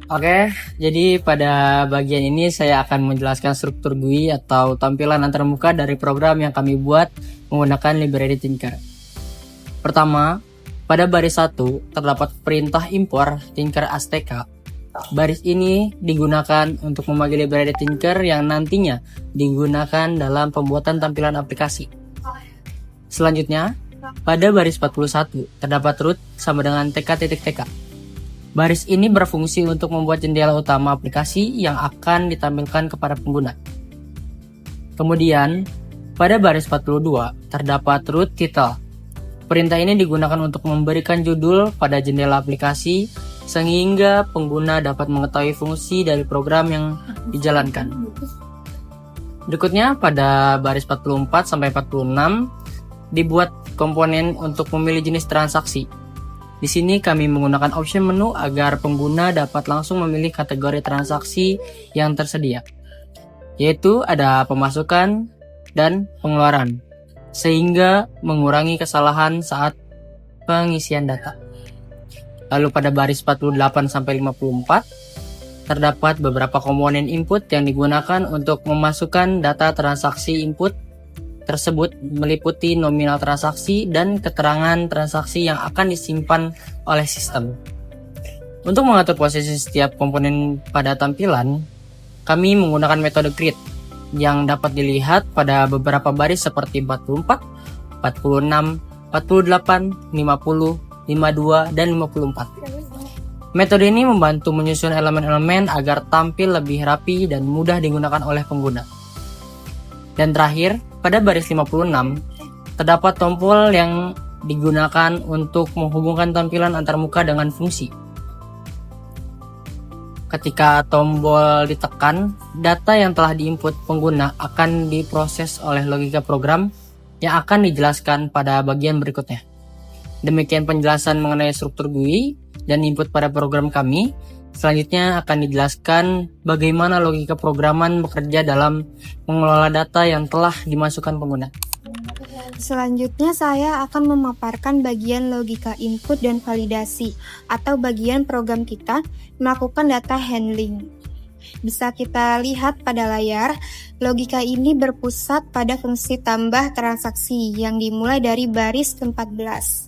Oke, jadi pada bagian ini saya akan menjelaskan struktur GUI atau tampilan antarmuka dari program yang kami buat menggunakan library Tinker. Pertama, pada baris 1 terdapat perintah impor Tinker Azteca. Baris ini digunakan untuk memanggil library Tinker yang nantinya digunakan dalam pembuatan tampilan aplikasi. Selanjutnya, pada baris 41 terdapat root sama dengan tk.tk. Baris ini berfungsi untuk membuat jendela utama aplikasi yang akan ditampilkan kepada pengguna. Kemudian, pada baris 42 terdapat root title. Perintah ini digunakan untuk memberikan judul pada jendela aplikasi sehingga pengguna dapat mengetahui fungsi dari program yang dijalankan. Berikutnya, pada baris 44 sampai 46 dibuat komponen untuk memilih jenis transaksi. Di sini kami menggunakan option menu agar pengguna dapat langsung memilih kategori transaksi yang tersedia, yaitu ada pemasukan dan pengeluaran, sehingga mengurangi kesalahan saat pengisian data. Lalu pada baris 48 sampai 54 terdapat beberapa komponen input yang digunakan untuk memasukkan data transaksi input tersebut meliputi nominal transaksi dan keterangan transaksi yang akan disimpan oleh sistem. Untuk mengatur posisi setiap komponen pada tampilan, kami menggunakan metode create yang dapat dilihat pada beberapa baris seperti 44, 46, 48, 50, 52, dan 54. Metode ini membantu menyusun elemen-elemen agar tampil lebih rapi dan mudah digunakan oleh pengguna. Dan terakhir, pada baris 56, terdapat tombol yang digunakan untuk menghubungkan tampilan antarmuka dengan fungsi. Ketika tombol ditekan, data yang telah diinput pengguna akan diproses oleh logika program yang akan dijelaskan pada bagian berikutnya. Demikian penjelasan mengenai struktur GUI dan input pada program kami. Selanjutnya akan dijelaskan bagaimana logika programan bekerja dalam mengelola data yang telah dimasukkan pengguna. Selanjutnya saya akan memaparkan bagian logika input dan validasi atau bagian program kita melakukan data handling. Bisa kita lihat pada layar, logika ini berpusat pada fungsi tambah transaksi yang dimulai dari baris ke-14.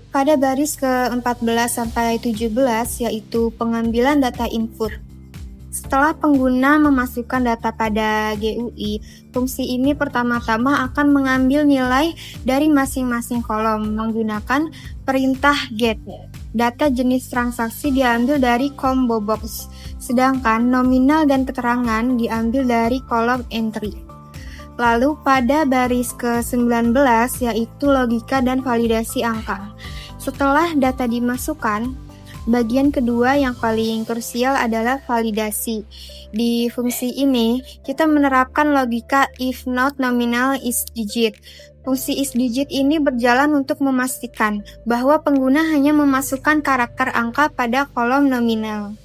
Pada baris ke-14 sampai 17 yaitu pengambilan data input. Setelah pengguna memasukkan data pada GUI, fungsi ini pertama-tama akan mengambil nilai dari masing-masing kolom menggunakan perintah get. Data jenis transaksi diambil dari combo box, sedangkan nominal dan keterangan diambil dari kolom entry. Lalu pada baris ke-19 yaitu logika dan validasi angka. Setelah data dimasukkan, bagian kedua yang paling krusial adalah validasi. Di fungsi ini, kita menerapkan logika if not nominal is digit. Fungsi is digit ini berjalan untuk memastikan bahwa pengguna hanya memasukkan karakter angka pada kolom nominal.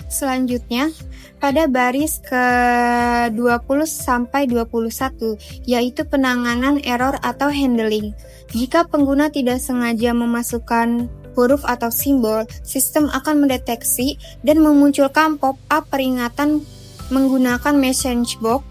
Selanjutnya, pada baris ke-20 sampai 21, yaitu penanganan error atau handling. Jika pengguna tidak sengaja memasukkan huruf atau simbol, sistem akan mendeteksi dan memunculkan pop-up peringatan menggunakan message box.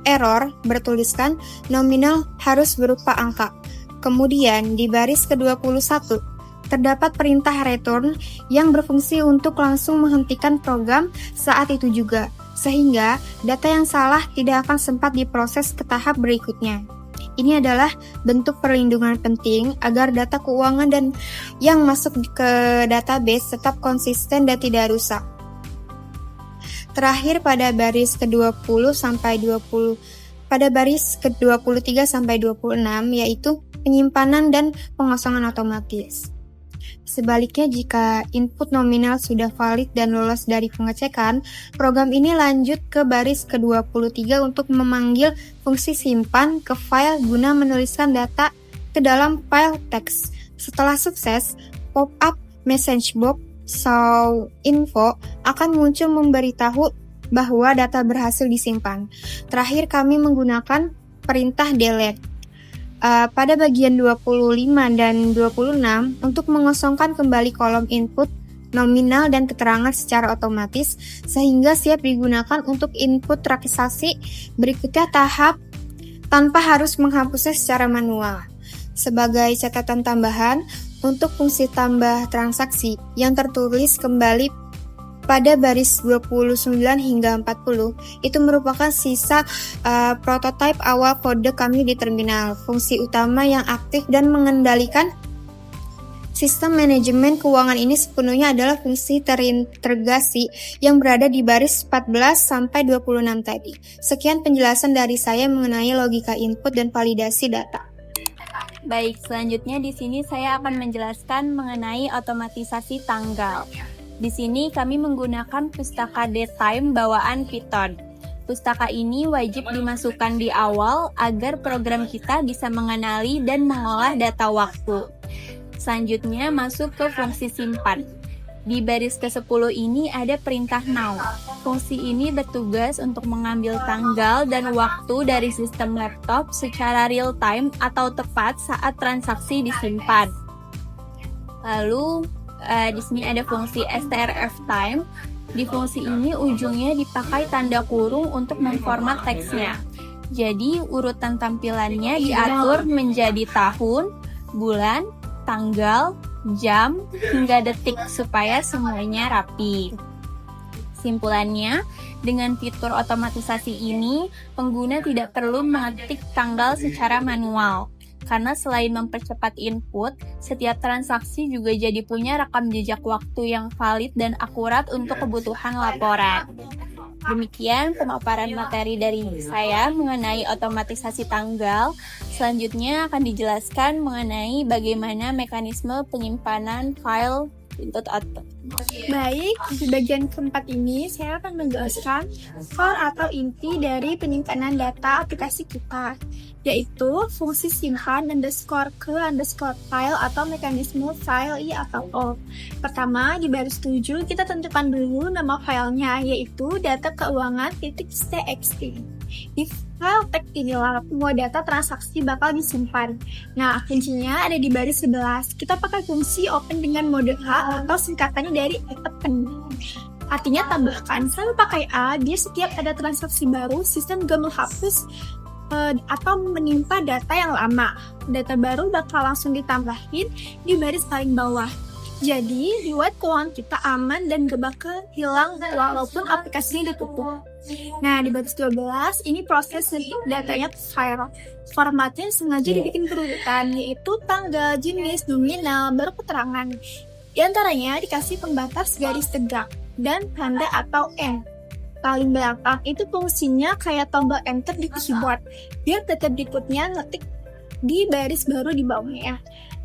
Error bertuliskan nominal harus berupa angka. Kemudian di baris ke-21, terdapat perintah return yang berfungsi untuk langsung menghentikan program saat itu juga, sehingga data yang salah tidak akan sempat diproses ke tahap berikutnya. Ini adalah bentuk perlindungan penting agar data keuangan dan yang masuk ke database tetap konsisten dan tidak rusak. Terakhir pada baris ke-20 sampai 20 pada baris ke-23 sampai 26 yaitu penyimpanan dan pengosongan otomatis. Sebaliknya, jika input nominal sudah valid dan lolos dari pengecekan, program ini lanjut ke baris ke-23 untuk memanggil fungsi simpan ke file guna menuliskan data ke dalam file teks. Setelah sukses, pop-up message box info akan muncul memberitahu bahwa data berhasil disimpan. Terakhir, kami menggunakan perintah delete. pada bagian 25 dan 26 untuk mengosongkan kembali kolom input, nominal, dan keterangan secara otomatis sehingga siap digunakan untuk input transaksi berikutnya tahap tanpa harus menghapusnya secara manual. Sebagai catatan tambahan, untuk fungsi tambah transaksi yang tertulis kembali pada baris 29 hingga 40, itu merupakan sisa prototipe awal kode kami di terminal. Fungsi utama yang aktif dan mengendalikan sistem manajemen keuangan ini sepenuhnya adalah fungsi terintegrasi yang berada di baris 14 sampai 26 tadi. Sekian penjelasan dari saya mengenai logika input dan validasi data. Baik, selanjutnya di sini saya akan menjelaskan mengenai otomatisasi tanggal. Di sini kami menggunakan pustaka DateTime bawaan Python. Pustaka ini wajib dimasukkan di awal agar program kita bisa mengenali dan mengolah data waktu. Selanjutnya masuk ke fungsi simpan. Di baris ke-10 ini ada perintah now. Fungsi ini bertugas untuk mengambil tanggal dan waktu dari sistem laptop secara real time atau tepat saat transaksi disimpan. Lalu di sini ada fungsi strftime. Di fungsi ini ujungnya dipakai tanda kurung untuk memformat teksnya. Jadi urutan tampilannya diatur menjadi tahun, bulan, tanggal, jam, hingga detik supaya semuanya rapi. Simpulannya, dengan fitur otomatisasi ini, pengguna tidak perlu mengetik tanggal secara manual. Karena selain mempercepat input, setiap transaksi juga jadi punya rekam jejak waktu yang valid dan akurat untuk kebutuhan laporan. Demikian pemaparan materi dari saya mengenai otomatisasi tanggal. Selanjutnya akan dijelaskan mengenai bagaimana mekanisme penyimpanan file input output. Baik, di bagian keempat ini saya akan menjelaskan core atau inti dari penyimpanan data aplikasi kita, yaitu fungsi simpan underscore ke underscore file atau mekanisme file i atau o. Pertama, di baris 7 kita tentukan dulu nama filenya, yaitu data keuangan.txt. Di file teks inilah semua data transaksi bakal disimpan. Nah, kuncinya ada di baris 11. Kita pakai fungsi open dengan mode A atau singkatannya dari open. Artinya tambahkan, saya pakai A, dia setiap ada transaksi baru, sistem juga menghapus atau menimpa data yang lama. Data baru bakal langsung ditambahin di baris paling bawah. Jadi, buat keuangan kita aman dan gak bakal hilang walaupun aplikasinya ditutup. Nah, di baris 12, ini proses ngetik datanya ke file. Formatnya sengaja dibikin berurutan, yaitu tanggal, jenis, nominal, baru keterangan. Di antaranya dikasih pembatas garis tegak dan tanda atau N. Paling belakang itu fungsinya kayak tombol enter di keyboard, biar tetap berikutnya ngetik di baris baru di bawahnya.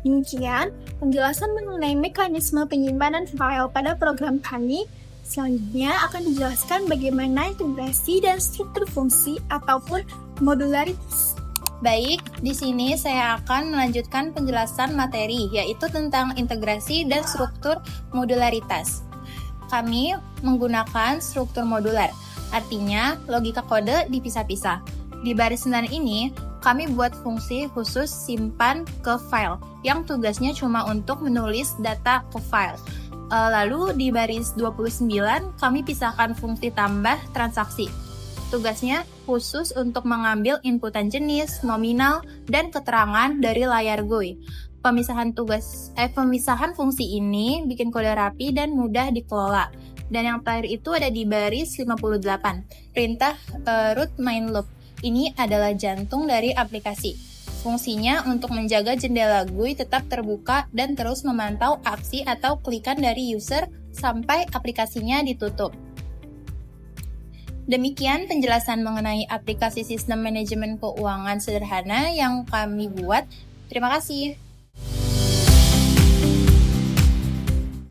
Demikian penjelasan mengenai mekanisme penyimpanan file pada program kami. Selanjutnya akan dijelaskan bagaimana integrasi dan struktur fungsi ataupun modularitas. Baik, di sini saya akan melanjutkan penjelasan materi, yaitu tentang integrasi dan struktur modularitas. Kami menggunakan struktur modular, artinya logika kode dipisah-pisah. Di baris 9 ini, kami buat fungsi khusus simpan ke file, yang tugasnya cuma untuk menulis data ke file. Lalu di baris 29, kami pisahkan fungsi tambah transaksi. Tugasnya khusus untuk mengambil inputan jenis, nominal, dan keterangan dari layar GUI. Pemisahan fungsi ini bikin kode rapi dan mudah dikelola. Dan yang terakhir itu ada di baris 58, perintah root main loop. Ini adalah jantung dari aplikasi. Fungsinya untuk menjaga jendela GUI tetap terbuka dan terus memantau aksi atau klikan dari user sampai aplikasinya ditutup. Demikian penjelasan mengenai aplikasi sistem manajemen keuangan sederhana yang kami buat. Terima kasih.